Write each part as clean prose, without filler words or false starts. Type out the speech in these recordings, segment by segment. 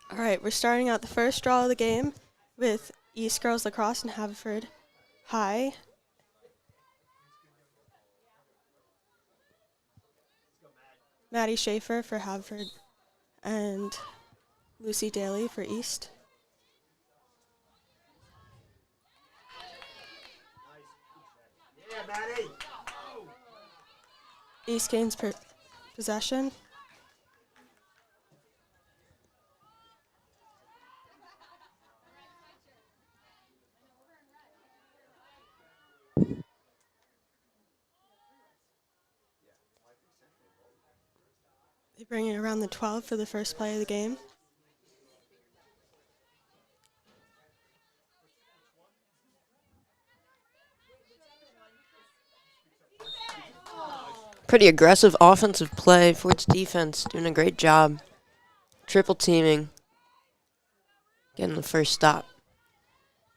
All right, we're starting out the first draw of the game with East Girls Lacrosse and Haverford High. Maddie Schaefer for Haverford and Lucy Daly for East. Yeah, Maddie. East gains possession. They bring it around the 12 for the first play of the game. Pretty aggressive offensive play for its defense, doing a great job. Triple teaming, getting the first stop.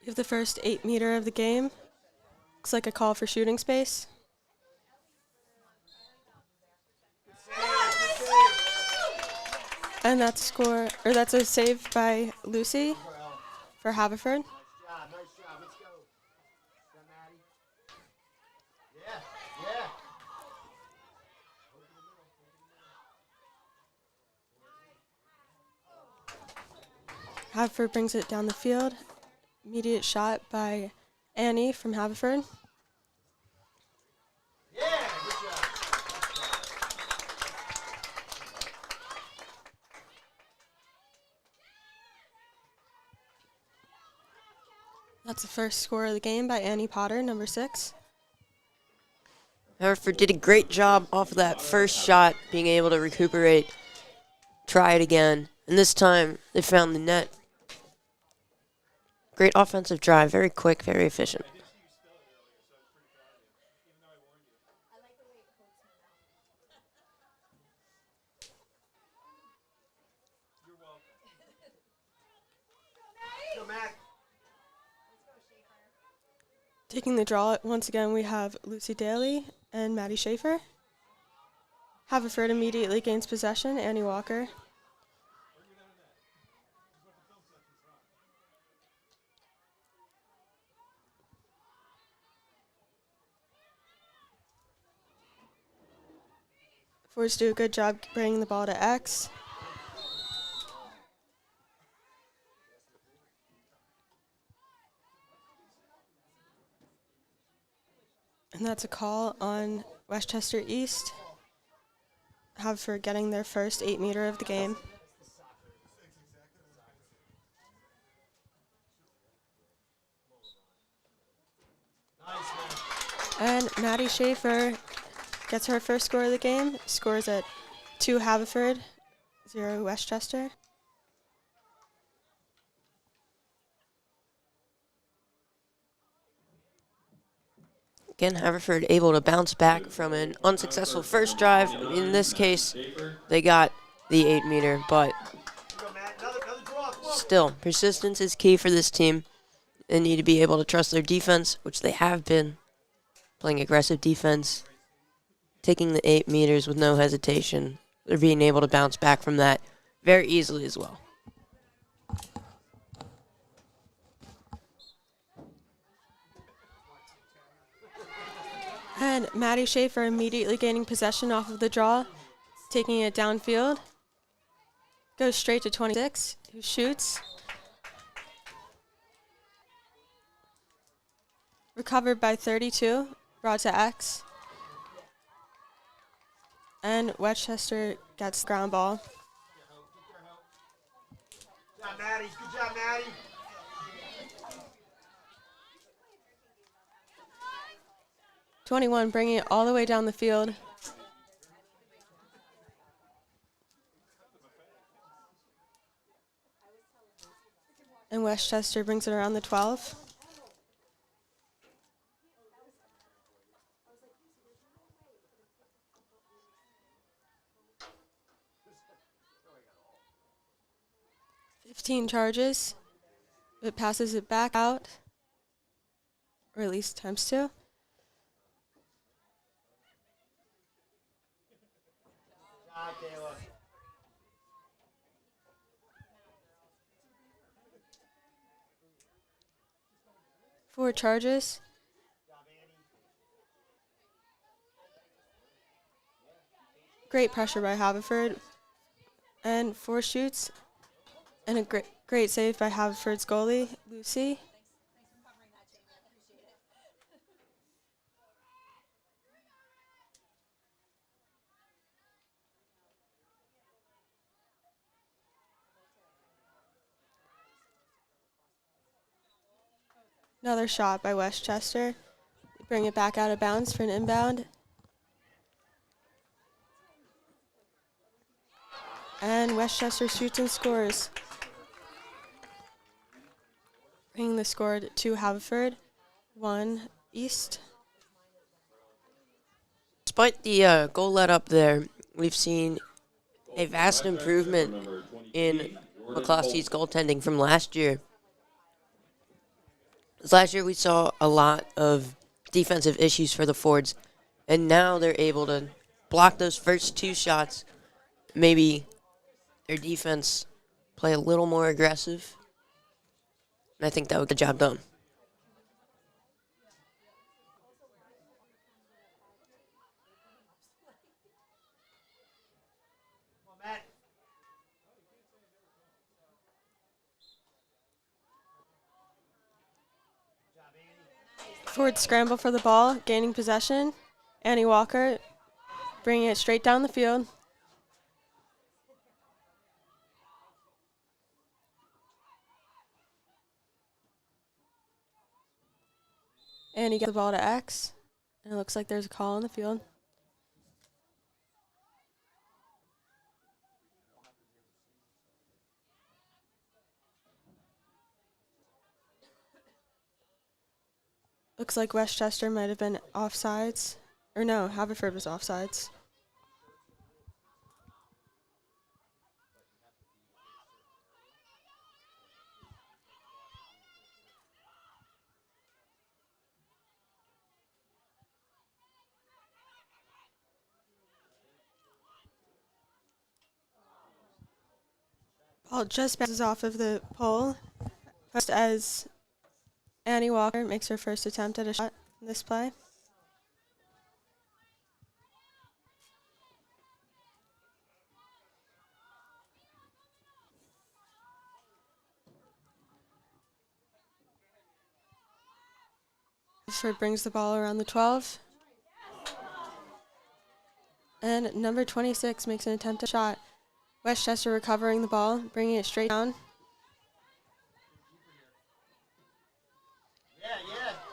We have the first 8-meter of the game. Looks like a call for shooting space. And that's a save by Lucy for Haverford. Nice job. Let's go. Yeah, Maddie. Yeah. Haverford brings it down the field. Immediate shot by Annie from Haverford. Yeah, good job. That's the first score of the game by Annie Potter, number 6. Haverford did a great job off of that first shot, being able to recuperate, try it again, and this time they found the net. Great offensive drive, very quick, very efficient. Go, Matt. Taking the draw, once again, we have Lucy Daly and Maddie Schaefer. Haverford immediately gains possession, Annie Walker. Forwards do a good job bringing the ball to X. And that's a call on Westchester East. Haverford getting their first 8-meter of the game. And Maddie Schaefer gets her first score of the game. Scores at 2 Haverford, 0 Westchester. Again, Haverford able to bounce back from an unsuccessful first drive. In this case, they got the 8-meter, but Go, Matt. Another draw. Come on. still, persistence is key for this team. They need to be able to trust their defense, which they have been, playing aggressive defense, taking the 8 meters with no hesitation. They're being able to bounce back from that very easily as well. And Maddie Schaefer immediately gaining possession off of the draw, taking it downfield. Goes straight to 26, who shoots. Recovered by 32, brought to X. And Westchester gets the ground ball. Good job, Maddie. Good job, Maddie. '21 bringing it all the way down the field. And Westchester brings it around the 12. Fifteen charges. It passes it back out, or at least attempts to. Good job, Kayla. 4 charges. Great pressure by Haverford. And 4 shoots. And a great save by Haverford's goalie, Lucy. Another shot by Westchester. Bring it back out of bounds for an inbound. And Westchester shoots and scores. Bringing the score to Haverford, 1 East. Despite the goal let up there, we've seen a vast improvement in Lacrosse's goaltending from last year. Last year we saw a lot of defensive issues for the Fords, and now they're able to block those first 2 shots. Maybe their defense play a little more aggressive, and I think that would get the job done. Ford scramble for the ball, gaining possession. Annie Walker bringing it straight down the field. Annie gets the ball to X. And it looks like there's a call on the field. Looks like Westchester might have been offsides. Or no, Haverford was offsides. Ball just bounces off of the pole. Just as Annie Walker makes her first attempt at a shot in this play. Haverford brings the ball around the 12. And number 26 makes an attempt at a shot. Westchester recovering the ball, bringing it straight down.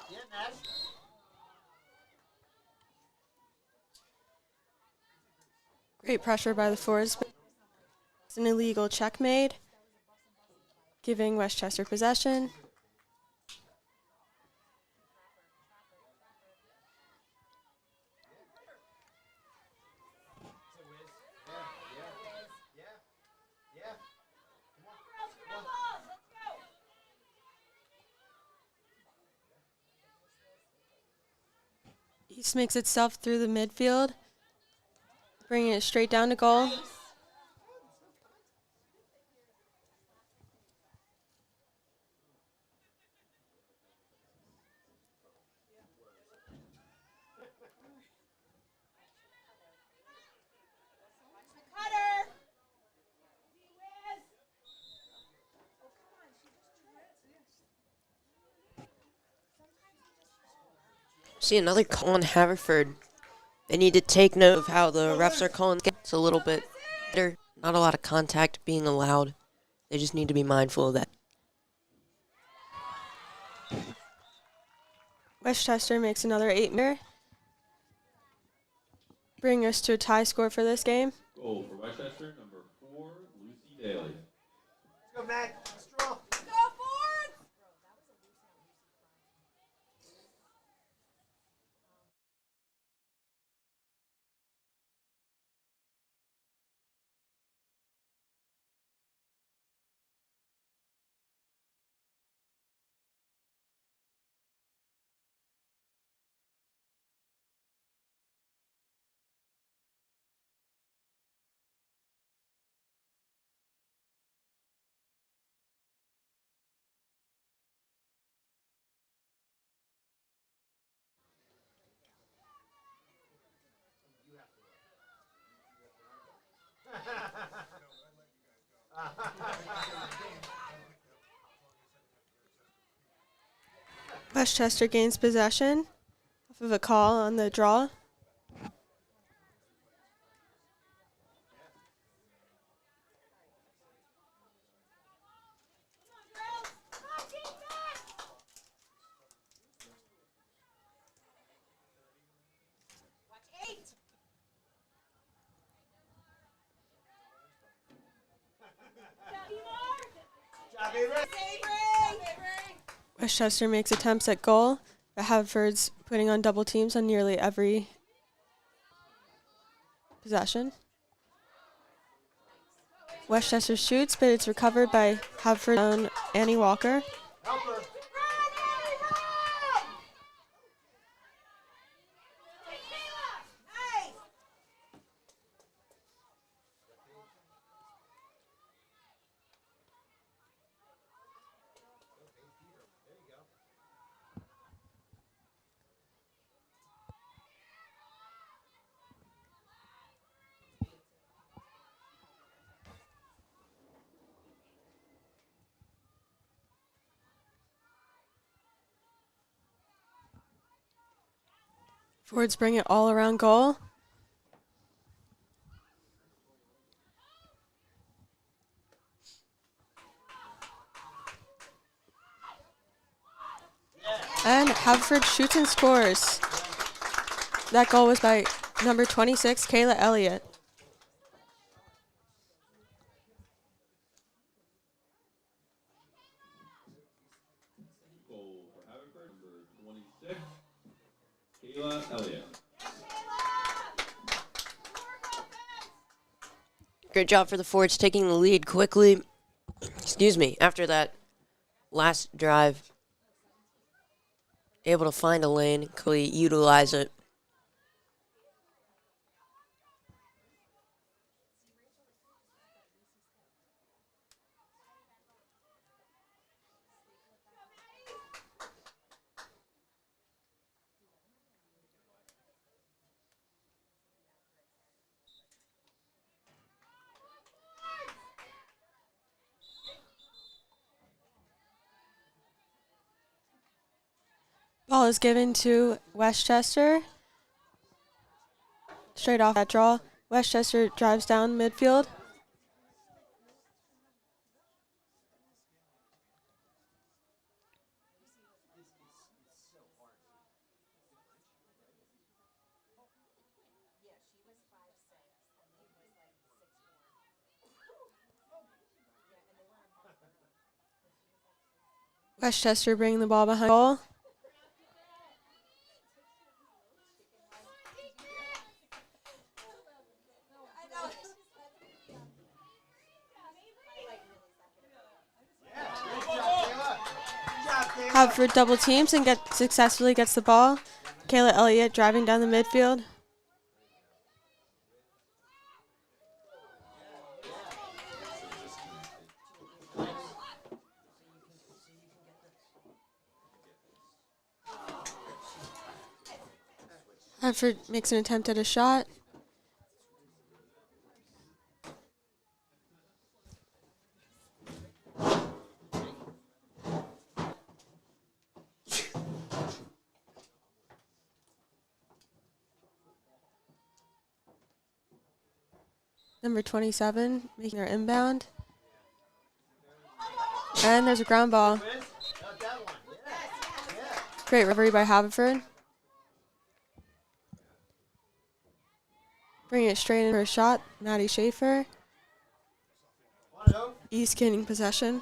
Yeah, Matt. Great pressure by the Fords. It's an illegal check made, giving Westchester possession. East makes itself through the midfield, bringing it straight down to goal. See another call on Haverford. They need to take note of how the refs are calling. It's a little bit better. Not a lot of contact being allowed. They just need to be mindful of that. Westchester makes another 8-meter, bringing us to a tie score for this game. Goal for Westchester, number 4, Lucy Daly. Let's go, Matt. Strong. Westchester gains possession off of a call on the draw. Westchester makes attempts at goal, but Haverford's putting on double teams on nearly every possession. Westchester shoots, but it's recovered by Haverford's own Annie Walker. Forwards bring it all around goal. And Haverford shoots and scores. That goal was by number 26, Kayla Elliott. Goal for Haverford, number 26, Kayla Elliott. Great job for the Forwards taking the lead quickly. Excuse me. After that last drive, able to find a lane, quickly utilize it. Ball is given to Westchester. Straight off that draw. Westchester drives down midfield. Westchester bringing the ball behind goal. Haverford double teams and successfully gets the ball. Kayla Elliott driving down the midfield. Haverford makes an attempt at a shot. Number 27 making their inbound. And there's a ground ball. Great recovery by Haverford. Bringing it straight in for a shot, Maddie Schaefer. East gaining possession.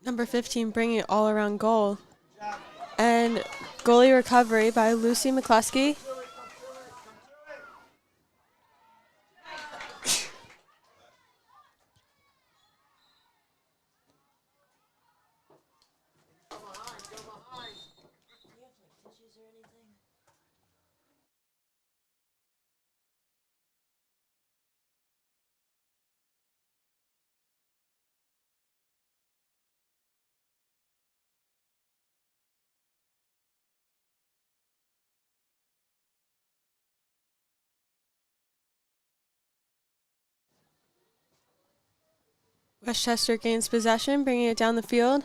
Number 15 bringing it all around goal. And goalie recovery by Lucy McCluskey. Westchester gains possession, bringing it down the field.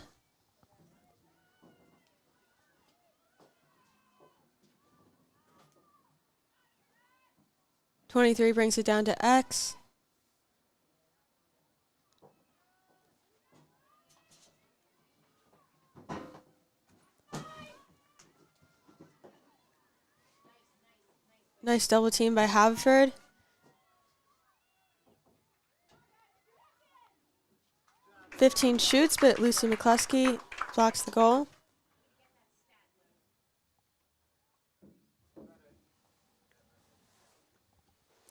'23 brings it down to X. Nice double team by Haverford. '15 shoots, but Lucy McCluskey blocks the goal.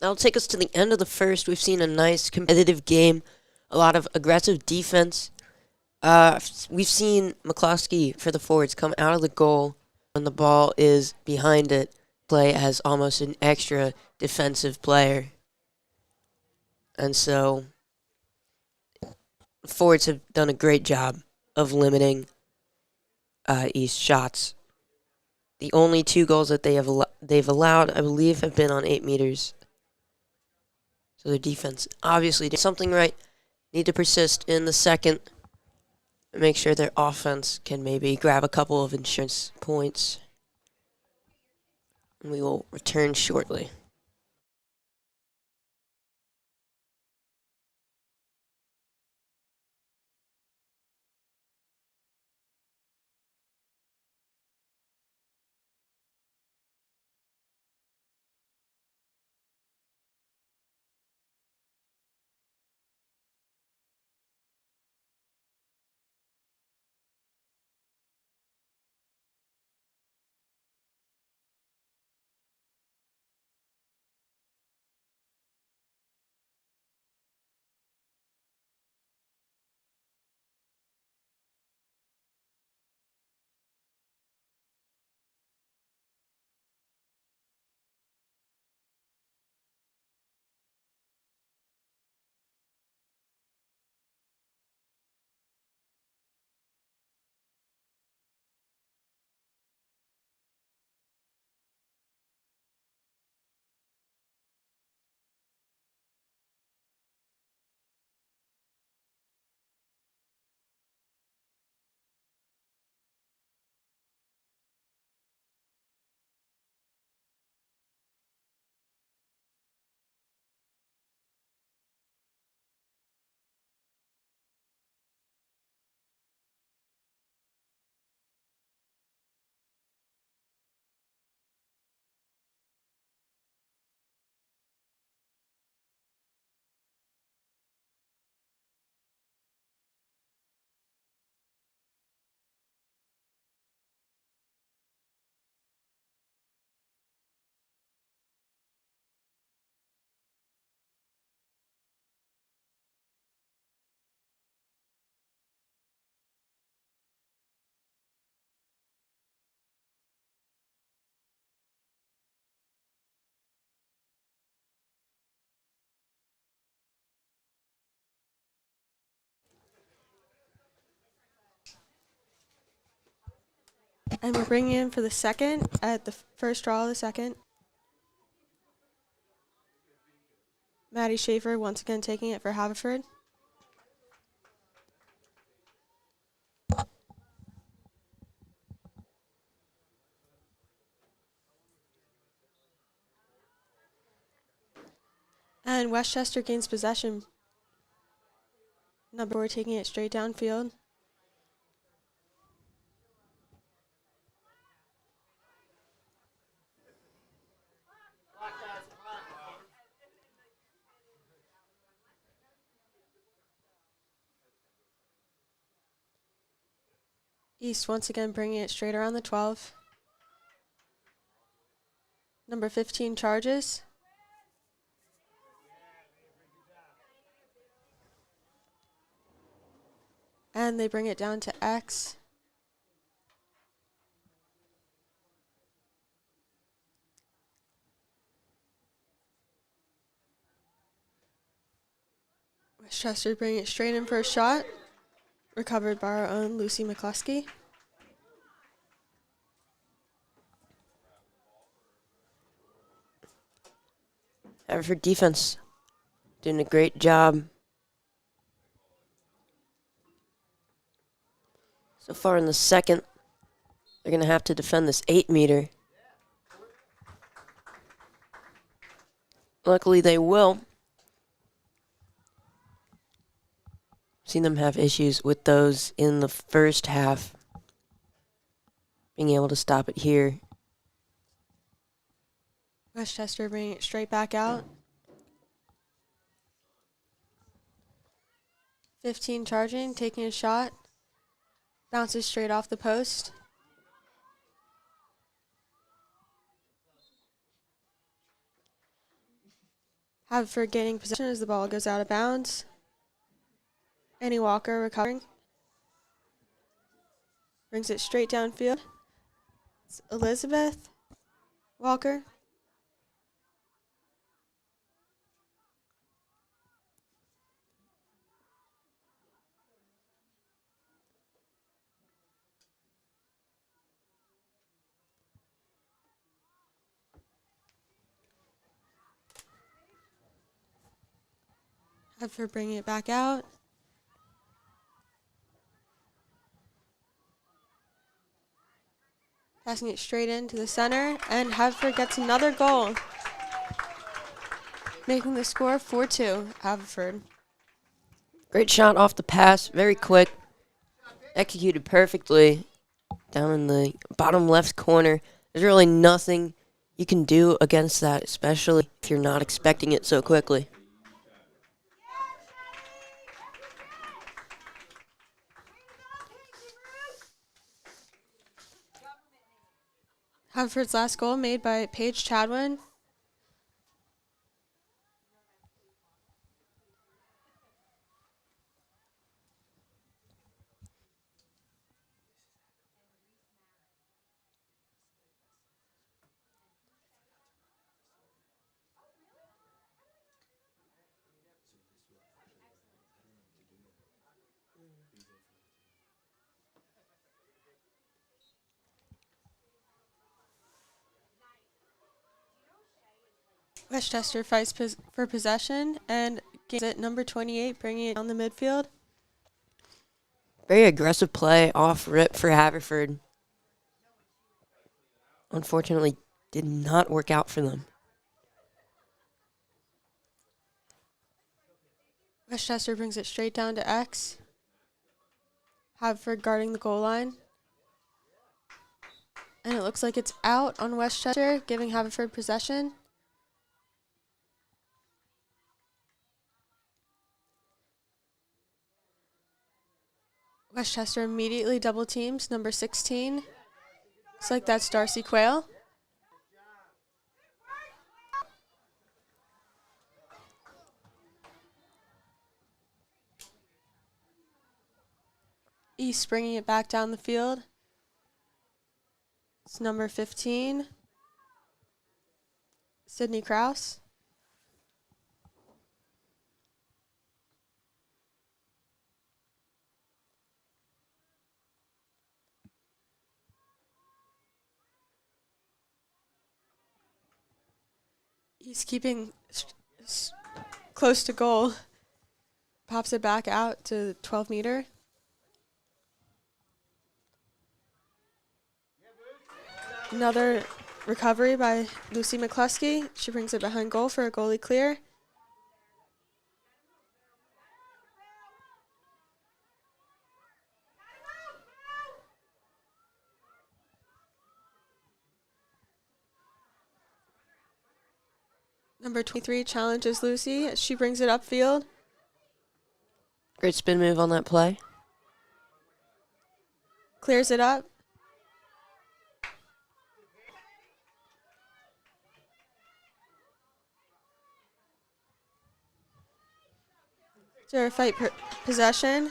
That'll take us to the end of the first. We've seen a nice competitive game, a lot of aggressive defense. We've seen McCloskey for the forwards come out of the goal when the ball is behind it, play as almost an extra defensive player. And so the forwards have done a great job of limiting East shots. The only 2 goals that they've allowed, I believe, have been on 8 meters. So their defense obviously did something right. Need to persist in the second and make sure their offense can maybe grab a couple of insurance points. And we will return shortly. And we're bringing in for the second at the first draw of the second. Maddie Schaefer once again taking it for Haverford. And Westchester gains possession. Number 4 taking it straight downfield. East once again bringing it straight around the 12. Number 15 charges. And they bring it down to X. Westchester bringing it straight in for a shot. Recovered by our own Lucy McCluskey. Haverford defense doing a great job So far in the second, they're going to have to defend this 8-meter. Luckily, they will. Seen them have issues with those in the first half. Being able to stop it here. Westchester bringing it straight back out. 15 charging, taking a shot. Bounces straight off the post. Haverford gaining possession as the ball goes out of bounds. Annie Walker recovering. Brings it straight downfield. It's Elizabeth Walker. Haverford bringing it back out. Passing it straight into the center, and Haverford gets another goal. Making the score 4-2, Haverford. Great shot off the pass, very quick. Executed perfectly. Down in the bottom left corner. There's really nothing you can do against that, especially if you're not expecting it so quickly. Haverford's last goal made by Paige Chadwin. Westchester fights for possession and gains it number 28, bringing it down the midfield. Very aggressive play off rip for Haverford. Unfortunately, did not work out for them. Westchester brings it straight down to X. Haverford guarding the goal line. And it looks like it's out on Westchester, giving Haverford possession. Westchester immediately double teams number 16. Looks like that's Darcy Quayle. East bringing it back down the field. It's number 15, Sydney Krause. He's keeping close to goal. Pops it back out to 12-meter. Another recovery by Lucy McCluskey. She brings it behind goal for a goalie clear. Number 23 challenges Lucy. She brings it upfield. Great spin move on that play. Clears it up. Zero fight possession.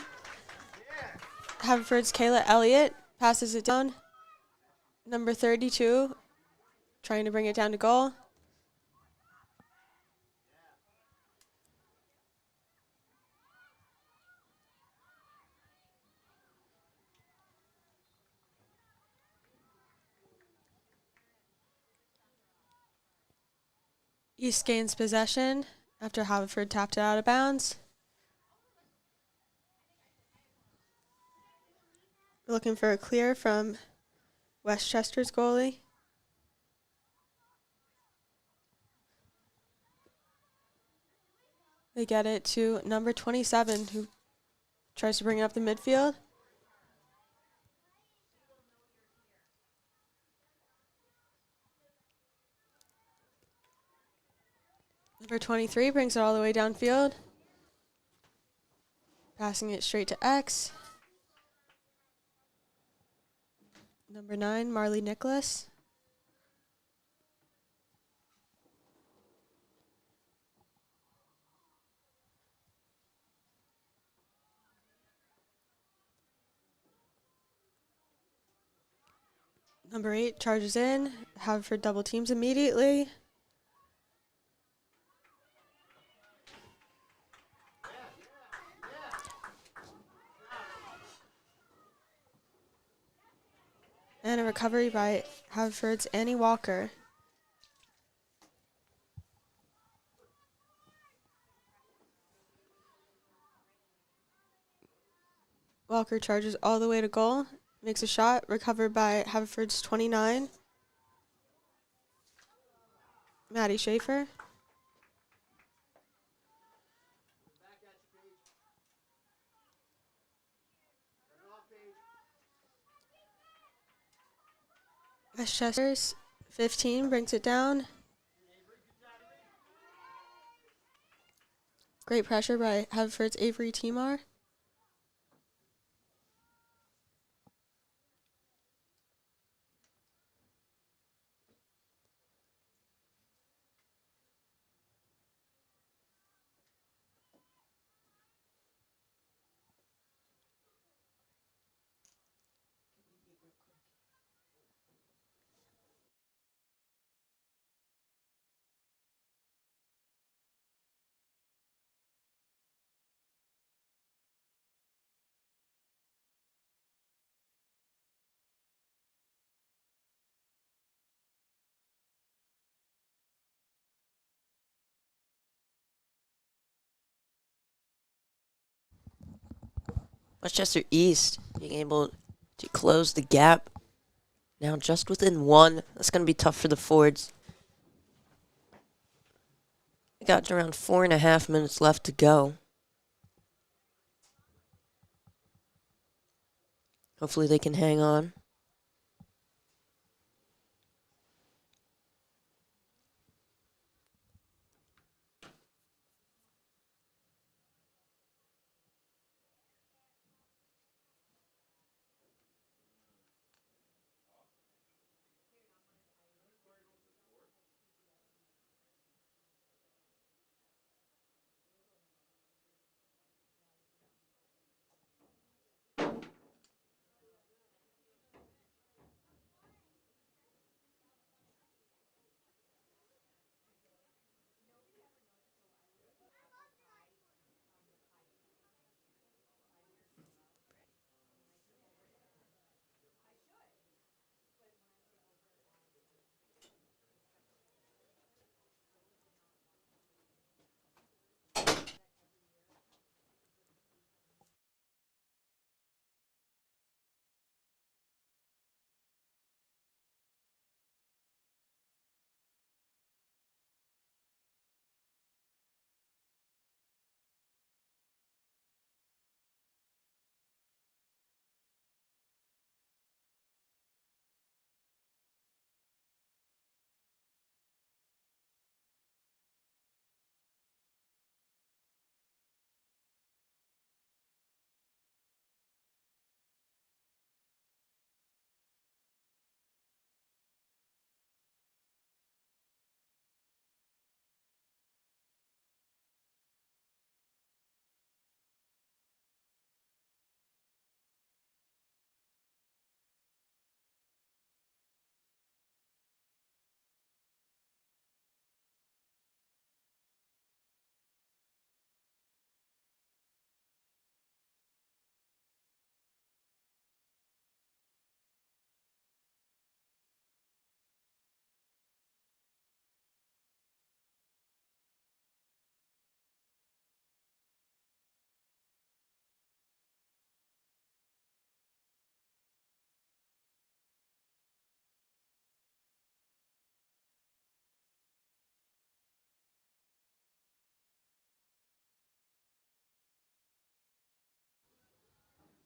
Haverford's Kayla Elliott passes it down. Number 32 trying to bring it down to goal. East gains possession after Haverford tapped it out of bounds. We're looking for a clear from Westchester's goalie. They get it to number 27, who tries to bring it up the midfield. Number 23 brings it all the way downfield. Passing it straight to X. Number 9, Marley Nicholas. Number 8 charges in. Haverford double teams immediately. And a recovery by Haverford's Annie Walker. Walker charges all the way to goal. Makes a shot. Recovered by Haverford's 29. Maddie Schaefer. Back at you, Paige. Turn off, Paige. Westchester's 15 brings it down. Great pressure by Haverford's Avery Timar. Westchester East being able to close the gap. Now just within 1. That's going to be tough for the Fords. They got around 4.5 minutes left to go. Hopefully they can hang on.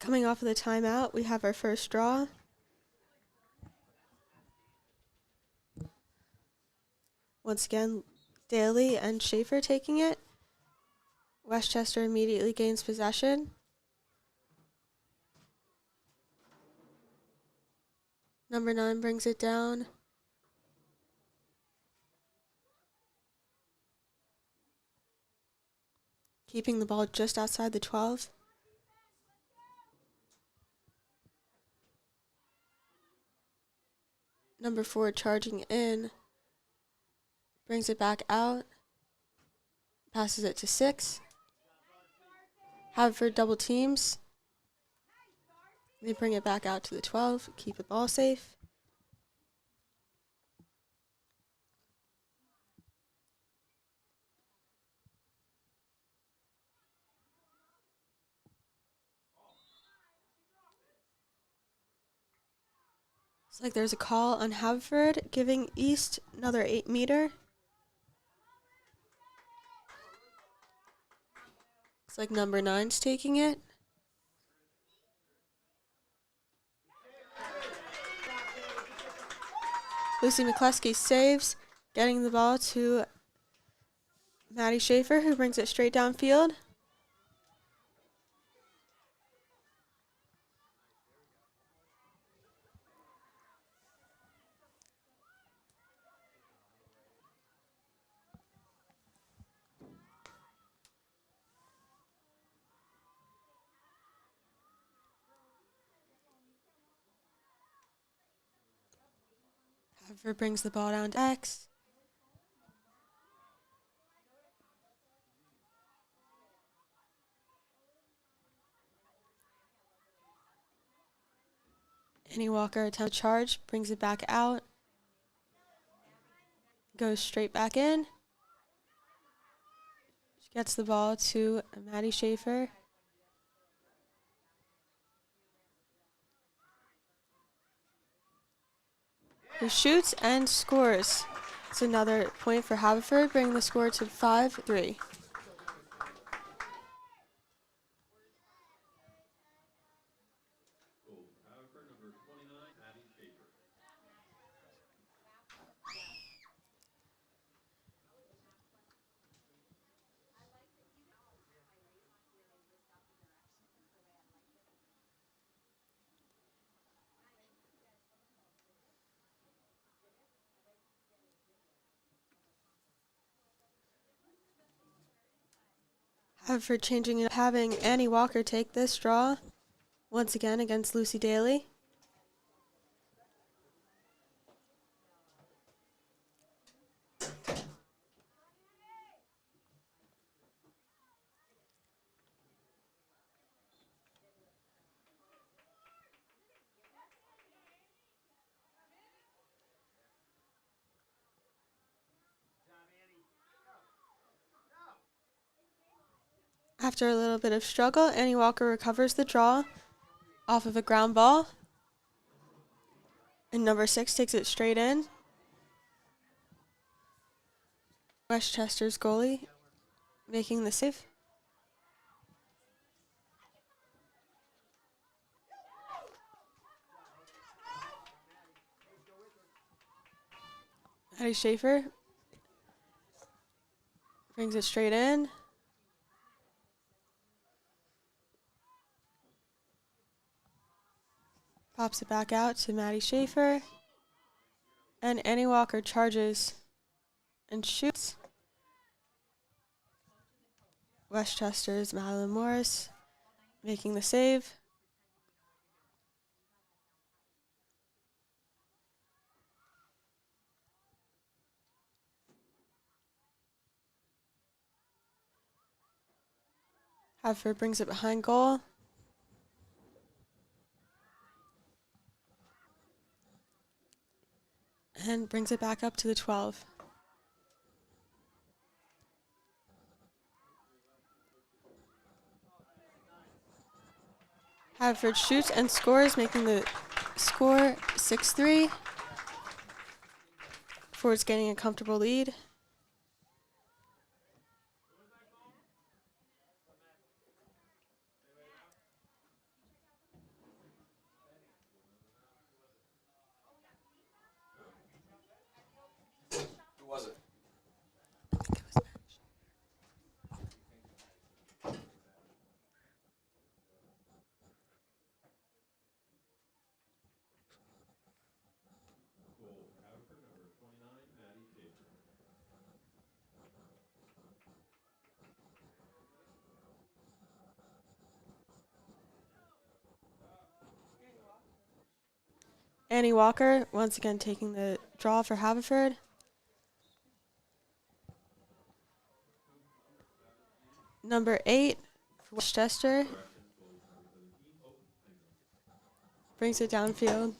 Coming off of the timeout, we have our first draw. Once again, Daly and Schaefer taking it. Westchester immediately gains possession. Number 9 brings it down. Keeping the ball just outside the 12. Number 4 charging in. Brings it back out. Passes it to 6. Haverford double teams. They bring it back out to the 12. Keep the ball safe. Looks like there's a call on Haverford, giving East another 8-meter. Looks like number 9's taking it. Lucy McCluskey saves, getting the ball to Maddie Schaefer, who brings it straight downfield. Haverford brings the ball down to X. Annie Walker attempts a charge, brings it back out. Goes straight back in. She gets the ball to Maddie Schaefer. Who shoots and scores. It's another point for Haverford, bringing the score to 5-3. Goal for Haverford, number 29, Maddie Schaefer. Haverford changing it up, having Annie Walker take this draw once again against Lucy Daly. After a little bit of struggle, Annie Walker recovers the draw off of a ground ball. And number 6 takes it straight in. Westchester's goalie making the save. Maddie Schaefer brings it straight in. Pops it back out to Maddie Schaefer. And Annie Walker charges and shoots. Westchester's Madeline Morris making the save. Haverford brings it behind goal. And brings it back up to the 12. Haverford shoots and scores, making the score 6-3. Ford's getting a comfortable lead. was it? Goal for Haverford, number 29, Maddie Schaefer. Annie Walker once again taking the draw for Haverford. Number 8 for Westchester brings it downfield.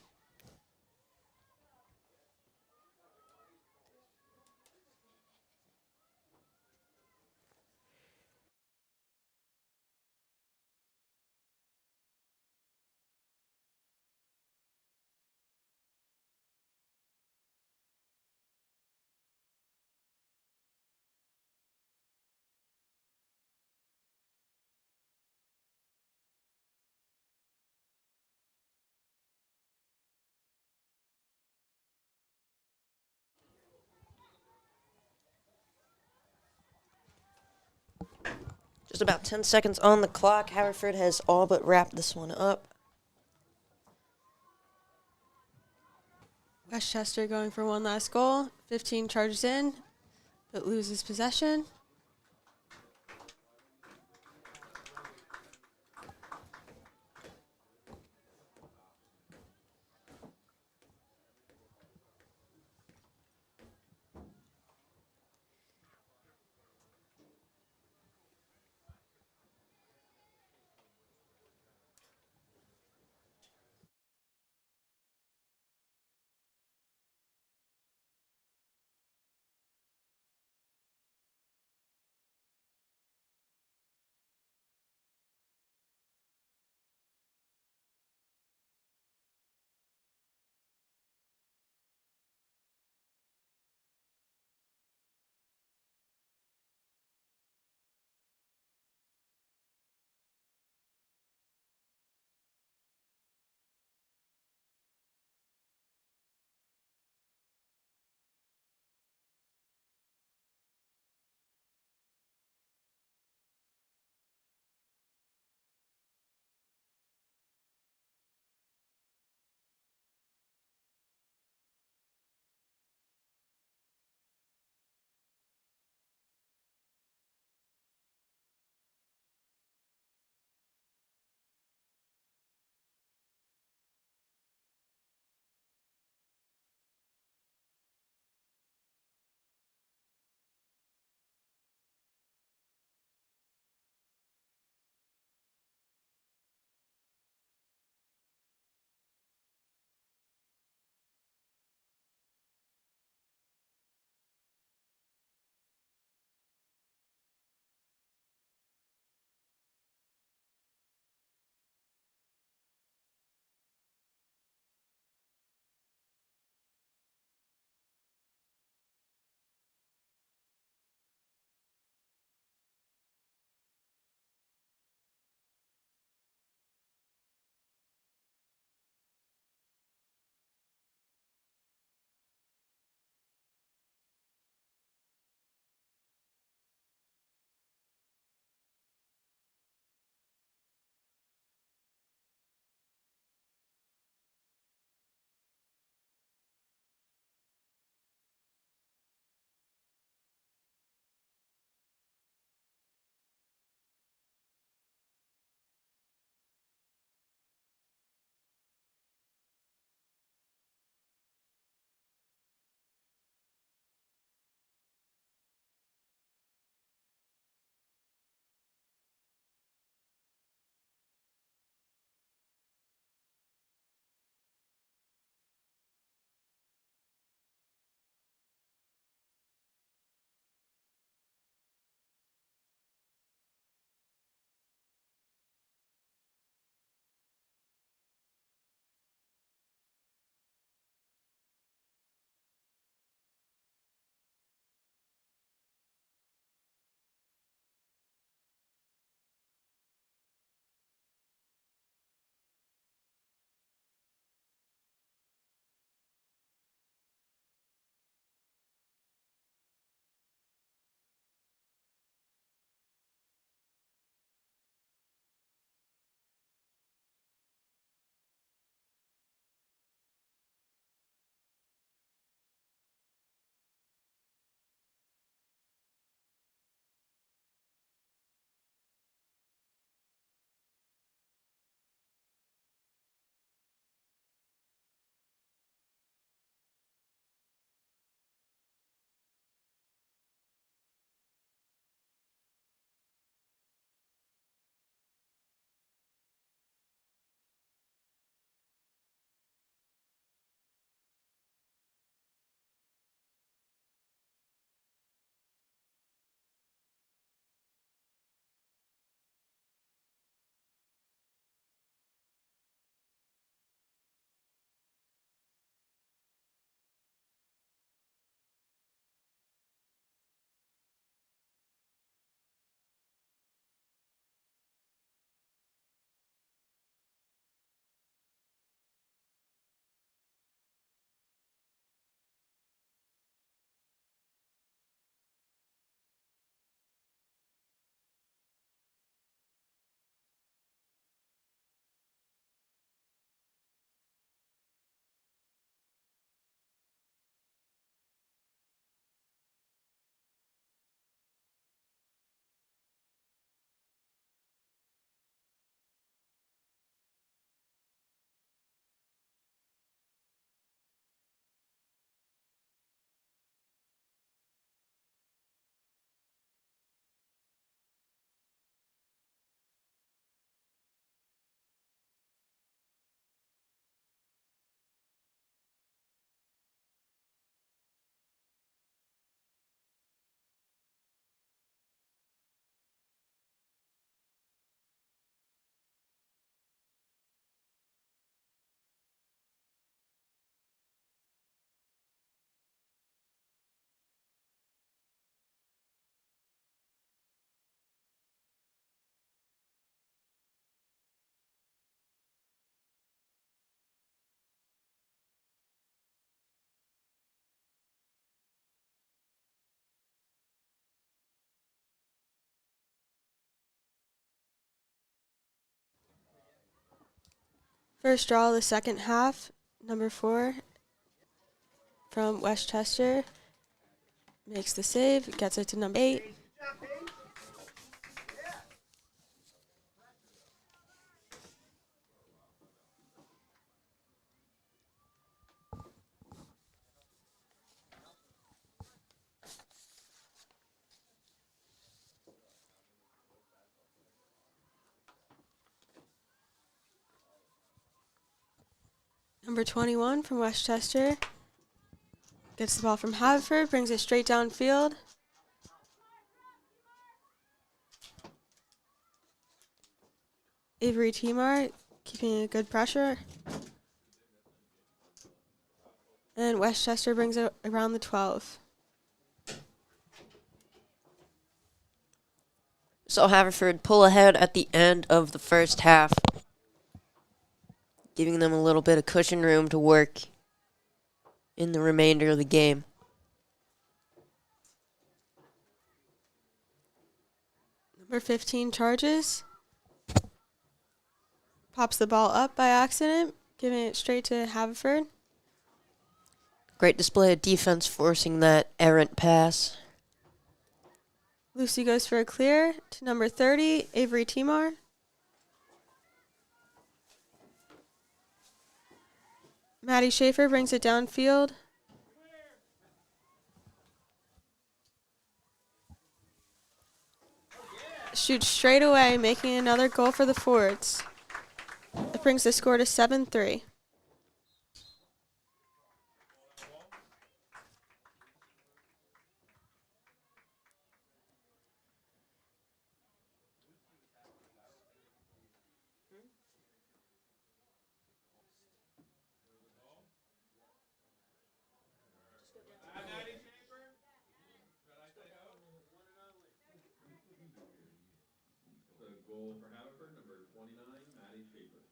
Just about 10 seconds on the clock. Haverford has all but wrapped this one up. Westchester going for one last goal. 15 charges in, but loses possession. First draw of the second half, number 4 from Westchester makes the save, gets it to number 8. Number 21 from Westchester gets the ball from Haverford, brings it straight downfield. Avery Timar keeping a good pressure. And Westchester brings it around the 12. So Haverford pull ahead at the end of the first half, giving them a little bit of cushion room to work in the remainder of the game. Number 15 charges. Pops the ball up by accident, giving it straight to Haverford. Great display of defense forcing that errant pass. Lucy goes for a clear to number 30, Avery Timar. Maddie Schaefer brings it downfield. Shoots straight away, making another goal for the Fords. That brings the score to 7-3. The goal for Haverford, number 29, Maddie Schaefer.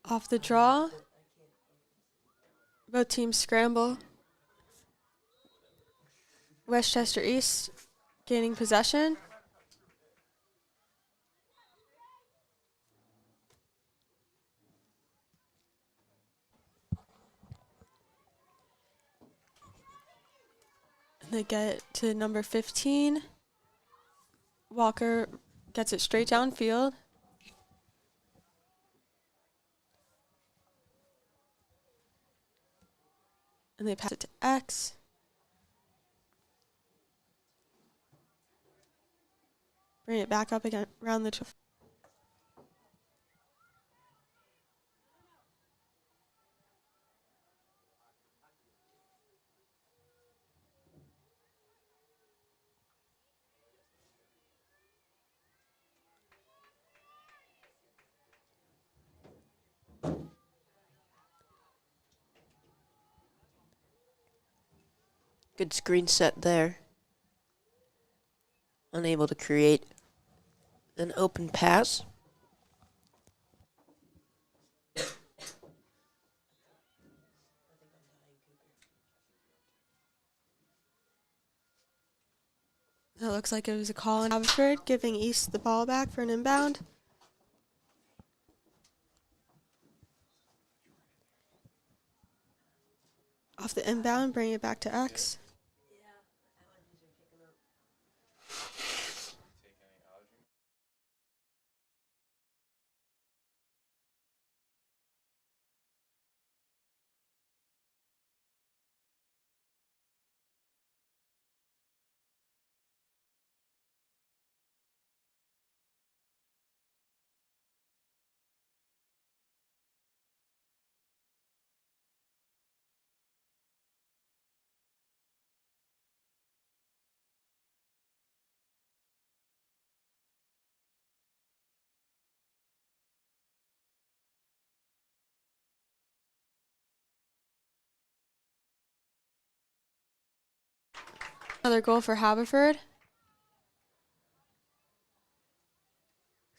Off the draw. Both teams scramble. Westchester East gaining possession. And they get to number 15. Walker gets it straight downfield. And they pass it to X. Bring it back up again around the 12. Good screen set there. Unable to create an open pass. It looks like it was a call in Haverford, giving East the ball back for an inbound. Off the inbound, bring it back to X. Another goal for Haverford. Looks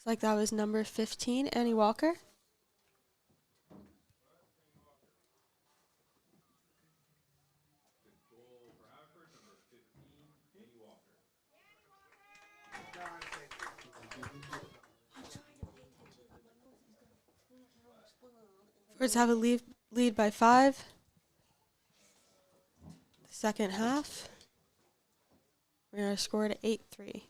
like that was number 15, Annie Walker. Forwards have a lead by 5. Second half. We're going to score at 8-3.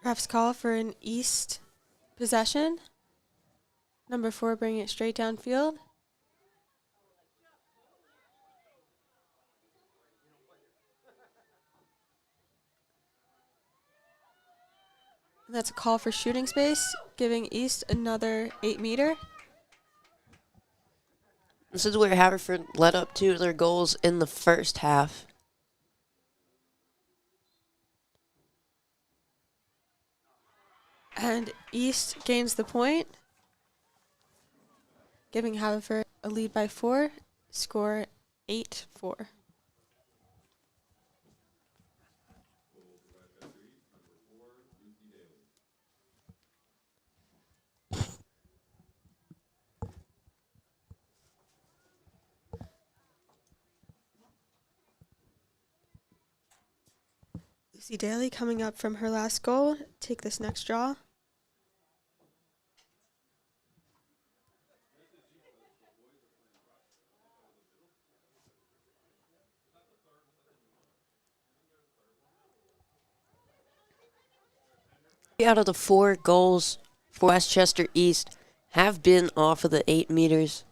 Refs call for an East possession. Number 4 bringing it straight downfield. And that's a call for shooting space, giving East another 8-meter. This is where Haverford led up to their goals in the first half. And East gains the point, giving Haverford a lead by 4, score 8-4. Lucy Daly coming up from her last goal, take this next draw. Out of the 4 goals for Westchester East have been off of the 8 meters.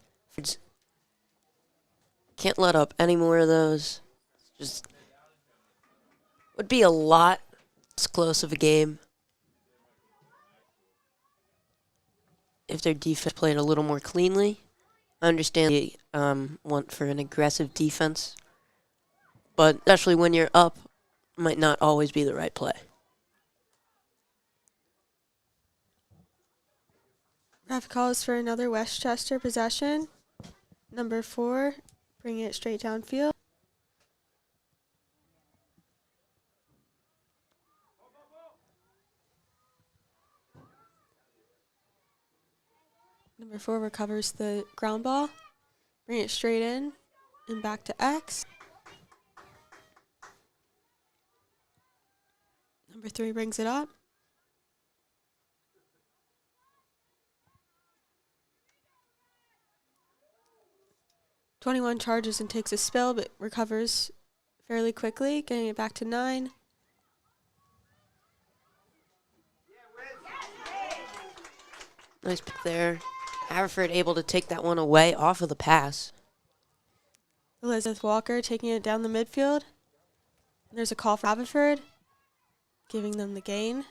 Can't let up any more of those. Just would be a lot less close of a game if their defense played a little more cleanly. I understand they want for an aggressive defense, but especially when you're up, might not always be the right play. Ref calls for another Westchester possession. Number 4 bringing it straight downfield. Number 4 recovers the ground ball, bring it straight in and back to X. Number 3 brings it up. '21 charges and takes a spill, but recovers fairly quickly, getting it back to 9. Nice pick there. Haverford able to take that one away off of the pass. Elizabeth Walker taking it down the midfield. There's a call for Haverford, giving them the gain.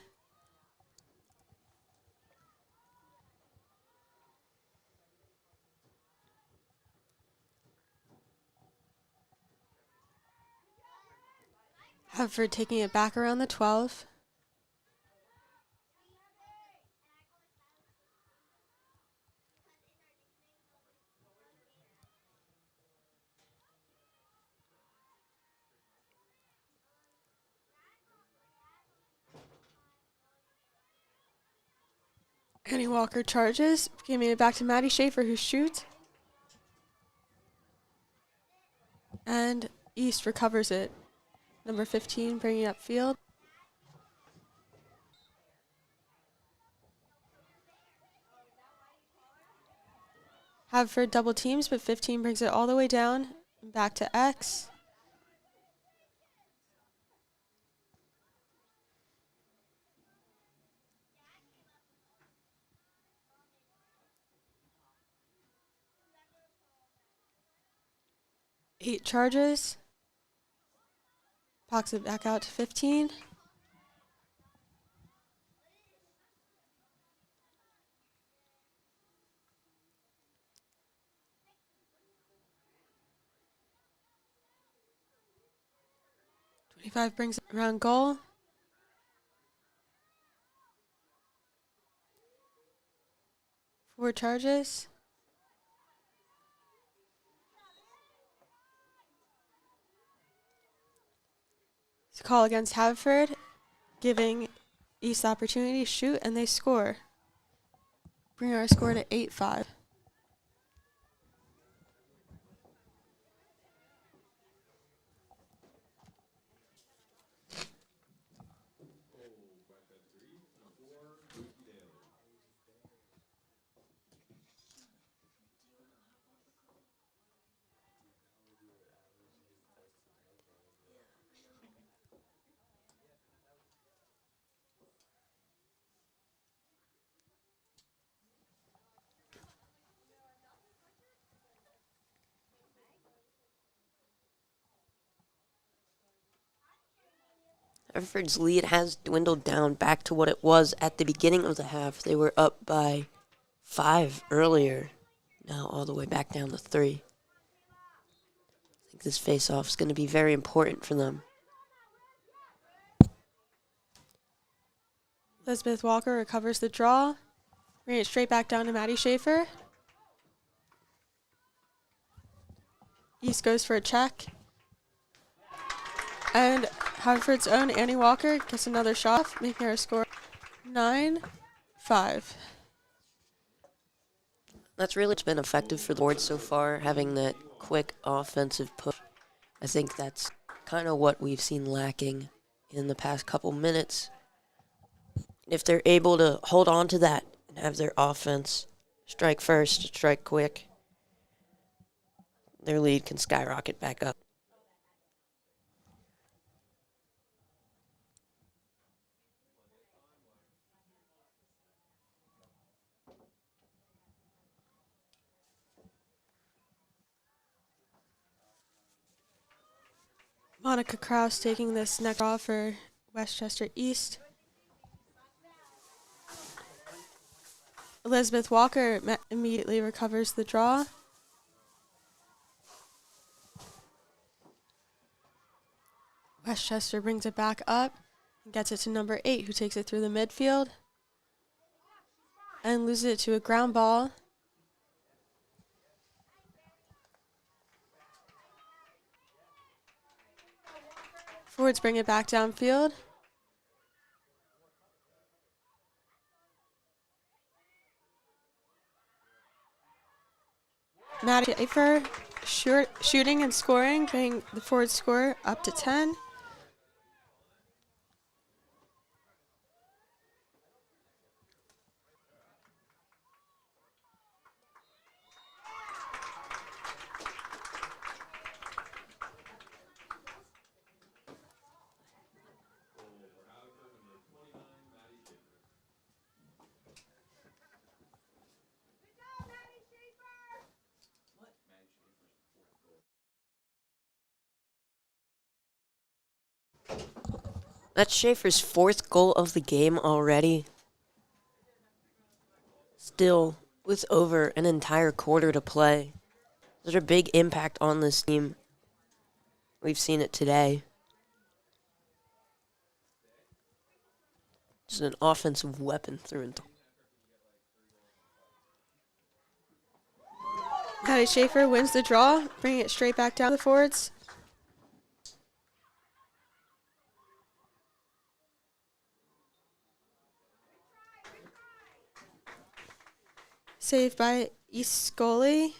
Haverford taking it back around the 12. Annie Walker charges, giving it back to Maddie Schaefer, who shoots. And East recovers it. Number 15 bringing it upfield. Haverford double teams, but 15 brings it all the way down and back to X. Eight charges. Pops it back out to 15. 25 brings around goal. Four charges. It's a call against Haverford, giving East the opportunity to shoot, and they score. Bring our score to 8-5. Haverford's lead has dwindled down back to what it was at the beginning of the half. They were up by 5 earlier. Now all the way back down to 3. I think this face-off is going to be very important for them. Elizabeth Walker recovers the draw. Bring it straight back down to Maddie Schaefer. East goes for a check. And Haverford's own Annie Walker gets another shot, making her score 9-5. That's really been effective for the board so far, having that quick offensive push. I think that's kind of what we've seen lacking in the past couple minutes. If they're able to hold on to that and have their offense strike first, strike quick, their lead can skyrocket back up. Monica Kraus taking this next draw for Westchester East. Elizabeth Walker immediately recovers the draw. Westchester brings it back up and gets it to number 8, who takes it through the midfield and loses it to a ground ball. Forwards bring it back downfield. Maddie Schaefer shooting and scoring, bringing the forward score up to 10. That's Schaefer's 4th goal of the game already. Still, with over an entire quarter to play. There's a big impact on this team. We've seen it today. Just an offensive weapon through and through. Maddie Schaefer wins the draw, bringing it straight back down the forwards. Saved by East goalie,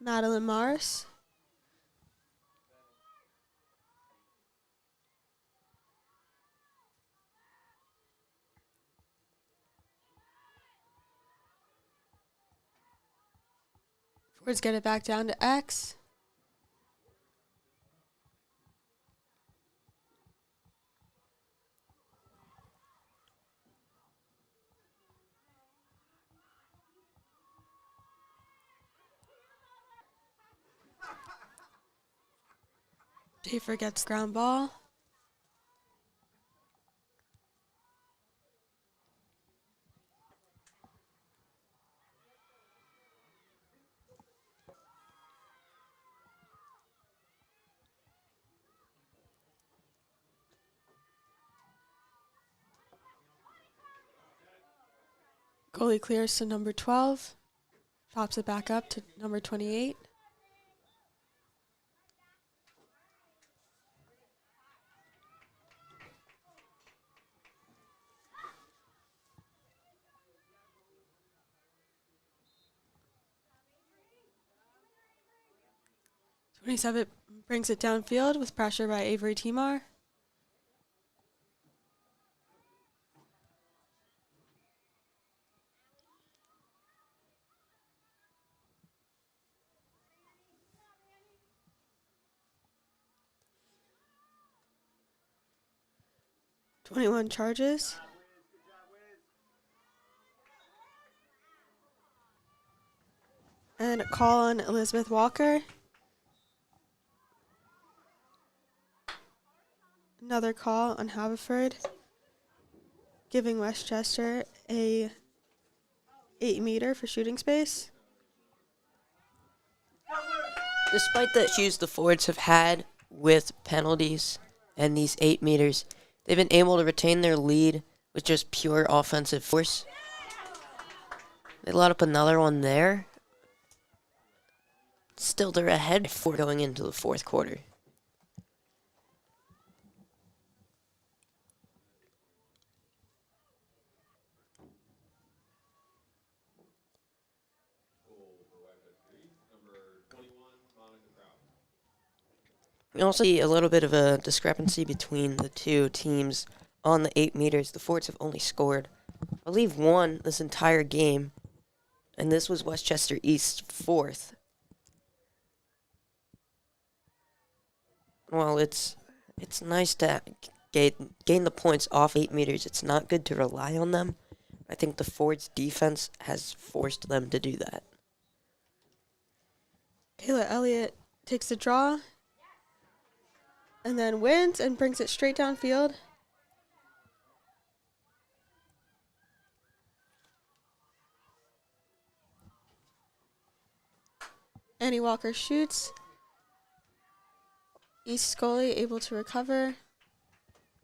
Madeline Mars. Forwards get it back down to X. Schaefer gets ground ball. Goalie clears to number 12. Pops it back up to number 28. '27 brings it downfield with pressure by Avery Timar. '21 charges. And a call on Elizabeth Walker. Another call on Haverford, giving Westchester a 8-meter for shooting space. Despite the issues the Fords have had with penalties and these 8 meters, they've been able to retain their lead with just pure offensive force. They let up another one there. Still, they're ahead for going into the fourth quarter. We also see a little bit of a discrepancy between the two teams on the 8 meters. The Fords have only scored, I believe, one this entire game, and this was Westchester East's fourth. Well, it's nice to gain the points off 8 meters. It's not good to rely on them. I think the Fords' defense has forced them to do that. Kayla Elliott takes the draw and then wins and brings it straight downfield. Annie Walker shoots. East goalie able to recover,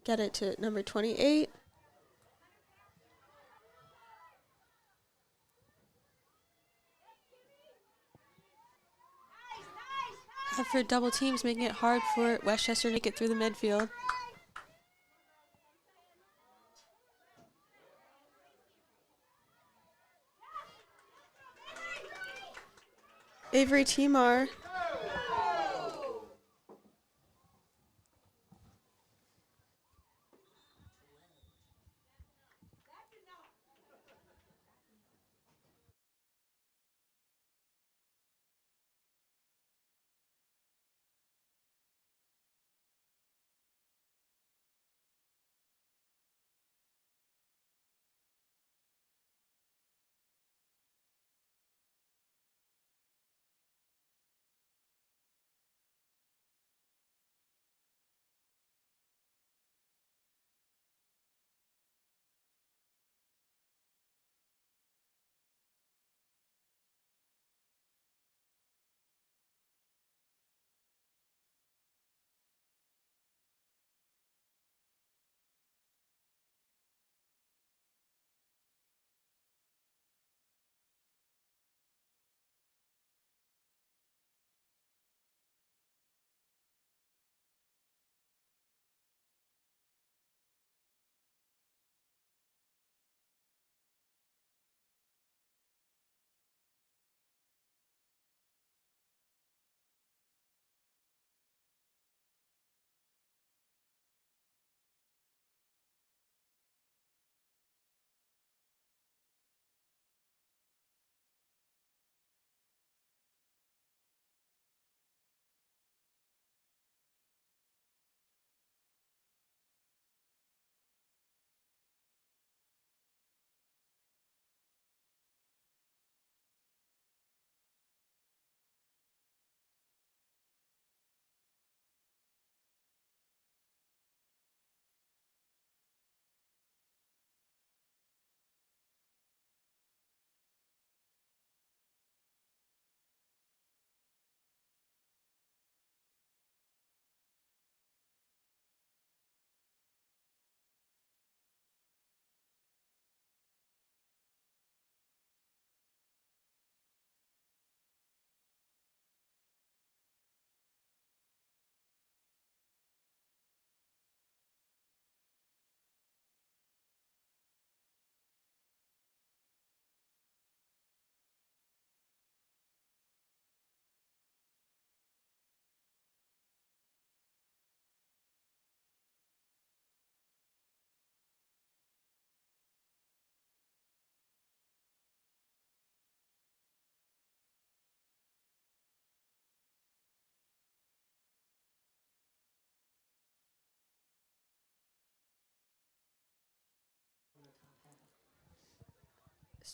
get it to number 28. Haverford double teams, making it hard for Westchester to make it through the midfield. Avery Timar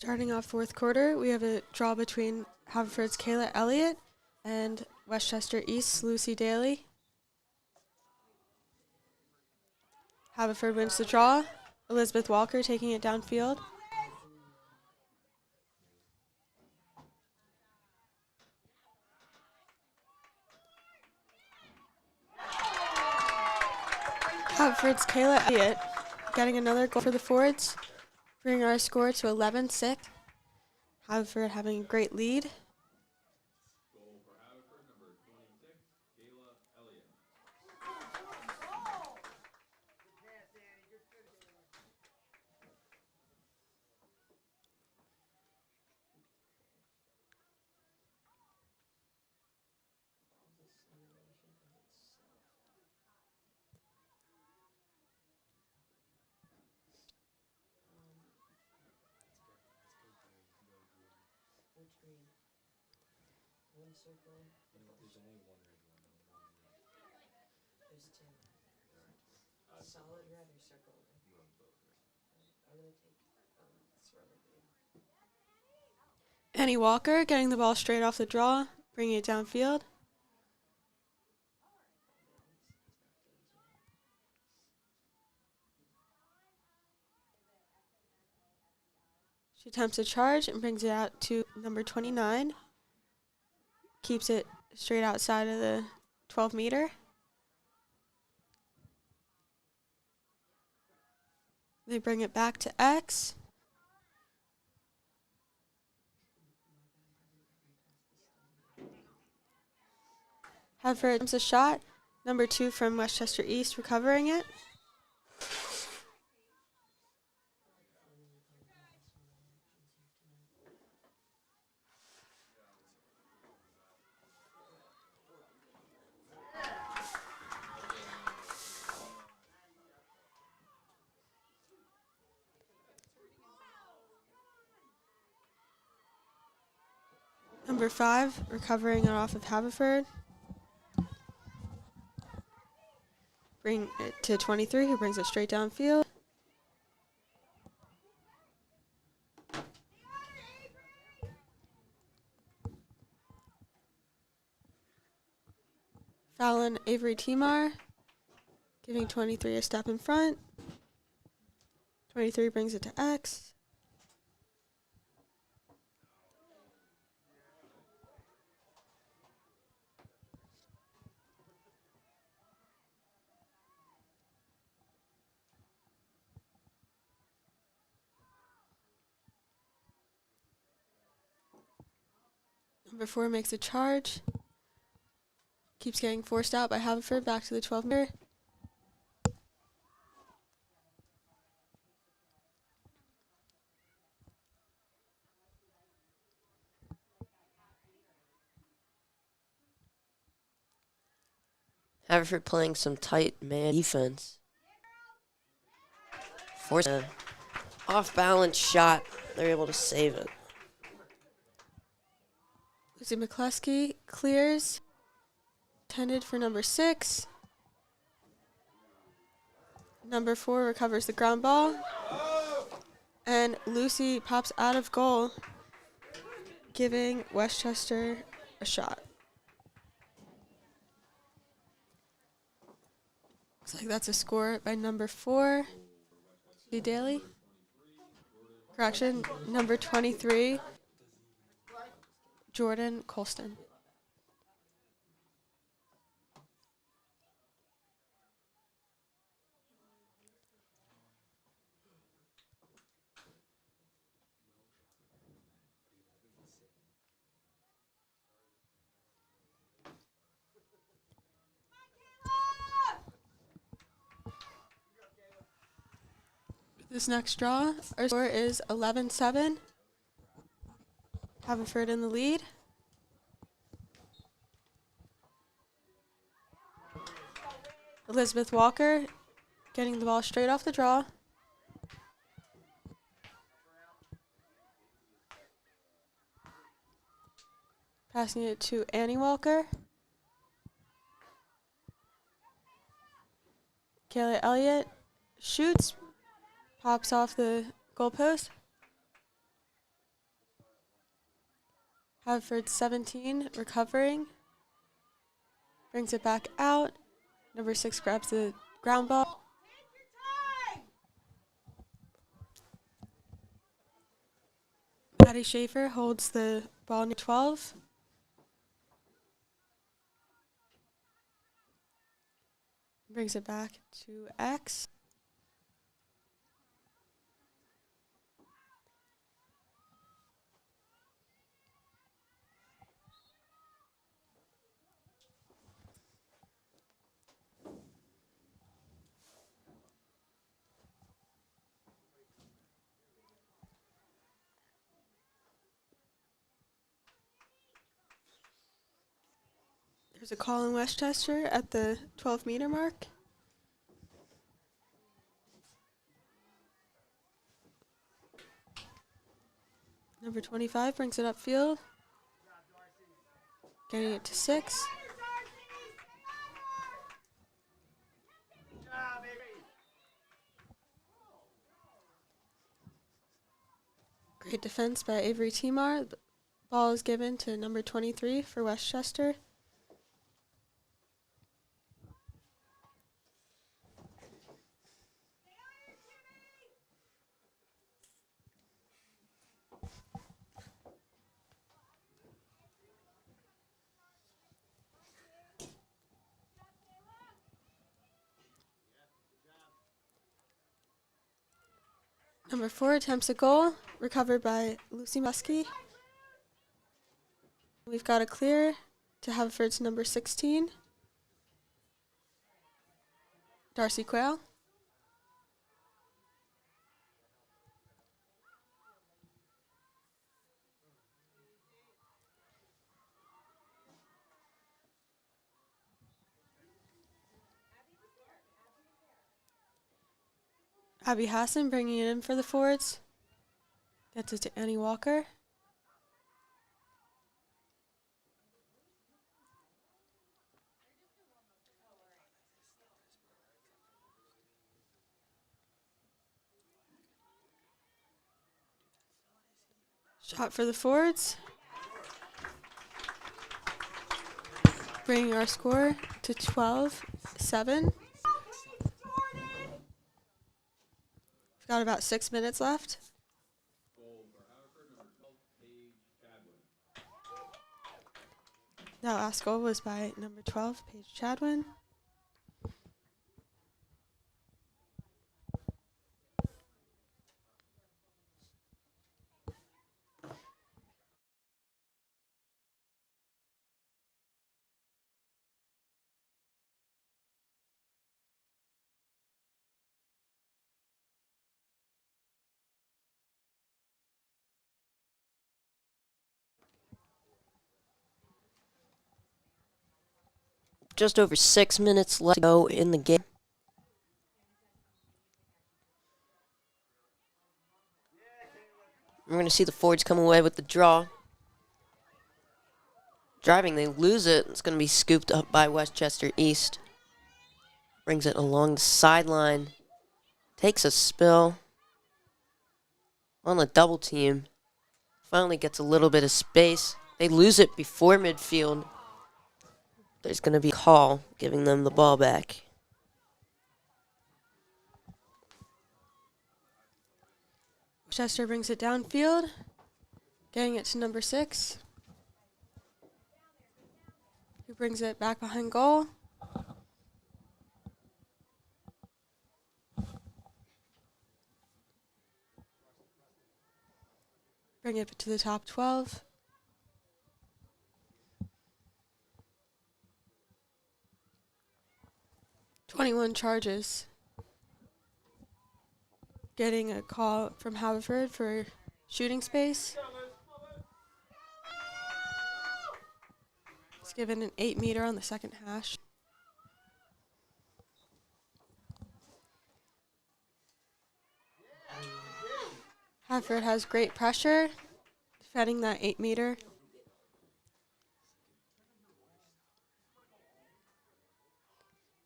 Starting off fourth quarter, we have a draw between Haverford's Kayla Elliott and Westchester East's Lucy Daly. Haverford wins the draw. Elizabeth Walker taking it downfield. Haverford's Kayla Elliott getting another goal for the Fords, bringing our score to 11-6. Haverford having a great lead. Goal for Haverford, number 26, Kayla Elliott. Annie Walker getting the ball straight off the draw, bringing it downfield. She attempts a charge and brings it out to number 29. Keeps it straight outside of the 12-meter. They bring it back to X. Haverford attempts a shot. Number 2 from Westchester East recovering it. Number 5 recovering it off of Haverford. Bring it to 23, who brings it straight downfield. Fallon Avery Timar, giving 23 a step in front. 23 brings it to X. Number 4 makes a charge. Keeps getting forced out by Haverford back to the 12-meter. Haverford playing some tight man defense. Force an off-balance shot. They're able to save it. Lucy McCluskey clears. Intended for number 6. Number 4 recovers the ground ball. And Lucy pops out of goal, giving Westchester a shot. Looks like that's a score by number 4, Lucy Daly. Correction, number 23, Jordan Colston. This next draw, our score is 11-7. Haverford in the lead. Elizabeth Walker getting the ball straight off the draw. Passing it to Annie Walker. Kayla Elliott shoots, pops off the goalpost. Haverford 17, recovering. Brings it back out. Number 6 grabs the ground ball. Patty Schaefer holds the ball near 12. Brings it back to X. There's a call in Westchester at the 12-meter mark. Number 25 brings it upfield. Getting it to 6. Great defense by Avery Timar. The ball is given to number 23 for Westchester. Number 4 attempts a goal, recovered by Lucy Muskie. We've got a clear to Haverford's number 16, Darcy Quayle. Abby Hassan bringing it in for the forwards. Gets it to Annie Walker. Shot for the forwards. Bringing our score to 12-7. We've got about 6 minutes left. Goal for Haverford, number 12, Paige Chadwin. That last goal was by number 12, Paige Chadwin. Just over 6 minutes left to go in the game. We're going to see the Fords come away with the draw. Driving, they lose it. It's going to be scooped up by Westchester East. Brings it along the sideline. Takes a spill on the double team. Finally gets a little bit of space. They lose it before midfield. There's going to be a call giving them the ball back. Chester brings it downfield, getting it to number 6, who brings it back behind goal. Bring it to the top 12. "21 charges." Getting a call from Haverford for shooting space. It's given an 8-meter on the second hash. Haverford has great pressure, defending that 8-meter.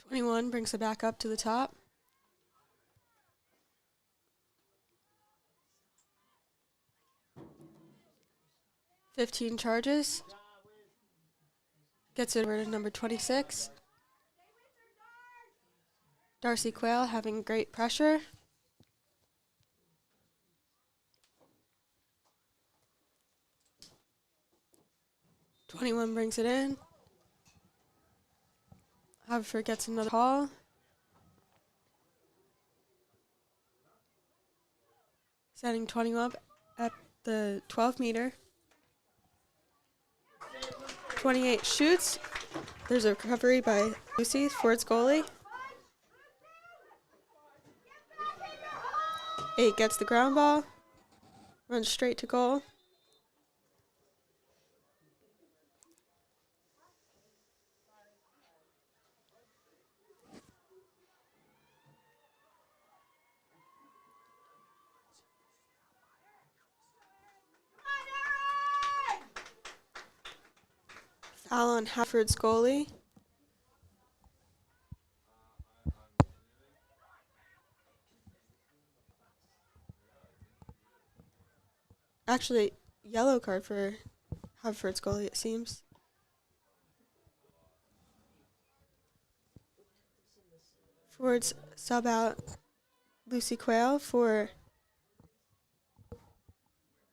"21 brings it back up to the top. 15 charges. Gets it over to number 26. Darcy Quayle having great pressure. '21 brings it in. Haverford gets another call. Setting 21 up at the 12 meter. 28 shoots. There's a recovery by Lucy for its goalie. 8 gets the ground ball. Runs straight to goal. Foul on Haverford's goalie. Actually, yellow card for Haverford's goalie, it seems. Forwards sub out Lucy Quayle for,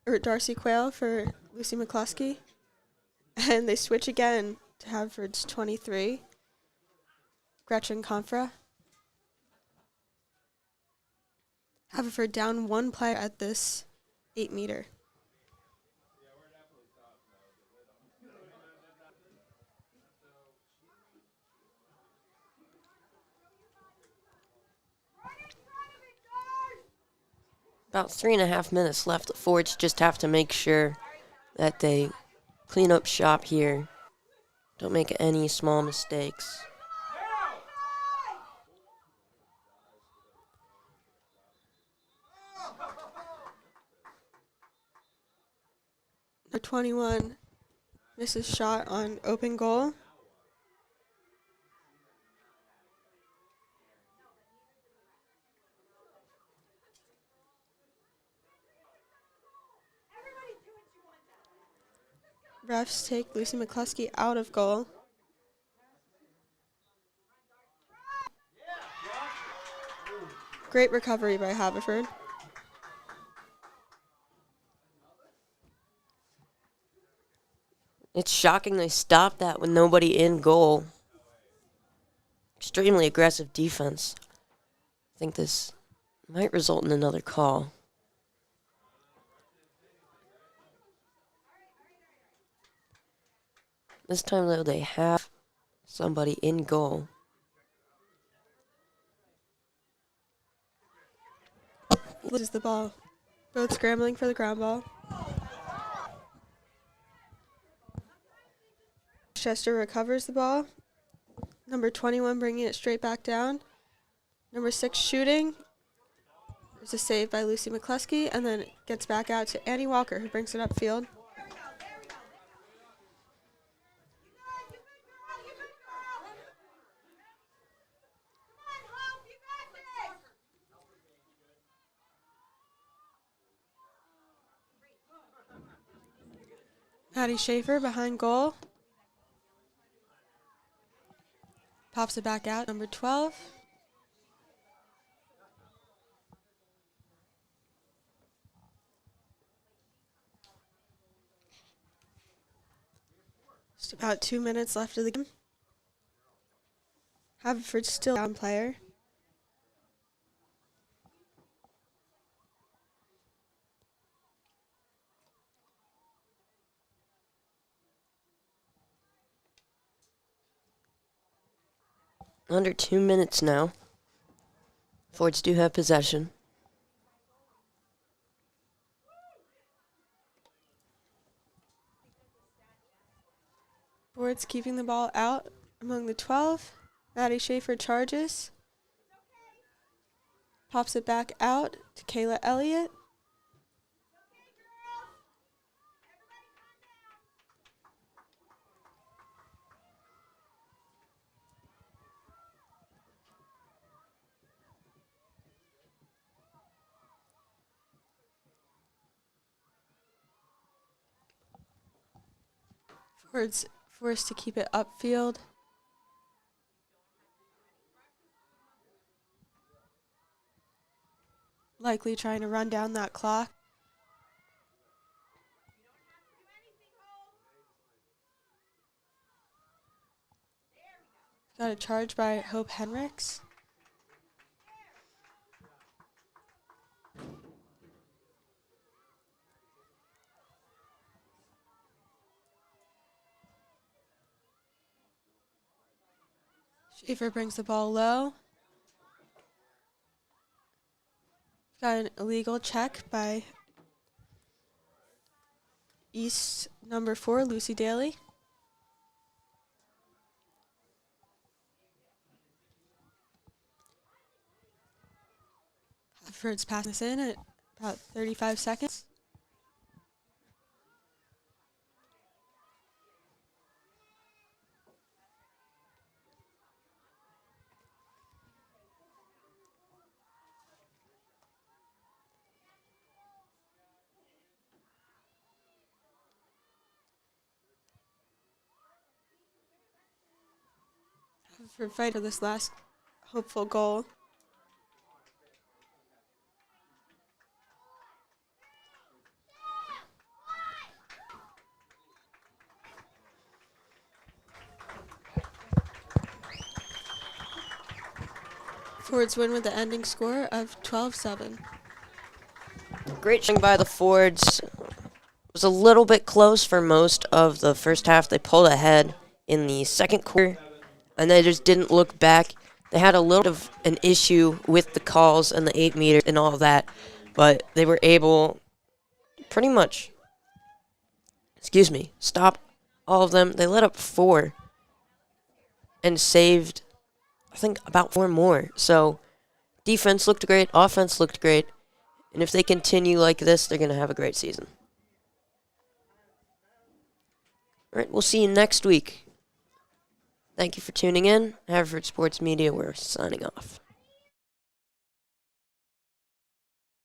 or Darcy Quayle for Lucy McCluskey. And they switch again to Haverford's 23, Gretchen Confra. Haverford down one player at this 8 meter. About 3.5 minutes left. The forwards just have to make sure that they clean up shop here. Don't make any small mistakes. The 21 misses shot on open goal. Refs take Lucy McCluskey out of goal. Great recovery by Haverford. It's shocking they stopped that with nobody in goal. Extremely aggressive defense. I think this might result in another call. This time, though, they have somebody in goal. Loses the ball. Both scrambling for the ground ball. Chester recovers the ball. Number 21 bringing it straight back down. Number 6 shooting. There's a save by Lucy McCluskey, and then it gets back out to Annie Walker, who brings it upfield. Patty Schaefer behind goal. Pops it back out, number 12. Just about 2 minutes left of the game. Haverford still down player. Under 2 minutes now. Forwards do have possession. Forwards keeping the ball out among the 12. Maddie Schaefer charges. Pops it back out to Kayla Elliott. Ford's forced to keep it upfield. Likely trying to run down that clock. Got a charge by Hope Henricks. Schaefer brings the ball low. Got an illegal check by East number 4, Lucy Daly. Haverford's passing this in at about 35 seconds. For fight for this last hopeful goal. Fords win with the ending score of 12-7. Great showing by the Fords. It was a little bit close for most of the first half. They pulled ahead in the second quarter, and they just didn't look back. They had a little bit of an issue with the calls and the 8 meters and all of that, but they were able pretty much, stop all of them. They let up 4 and saved, I think, about 4 more. So defense looked great, offense looked great, and if they continue like this, they're going to have a great season. All right, we'll see you next week. Thank you for tuning in. Haverford Sports Media, we're signing off.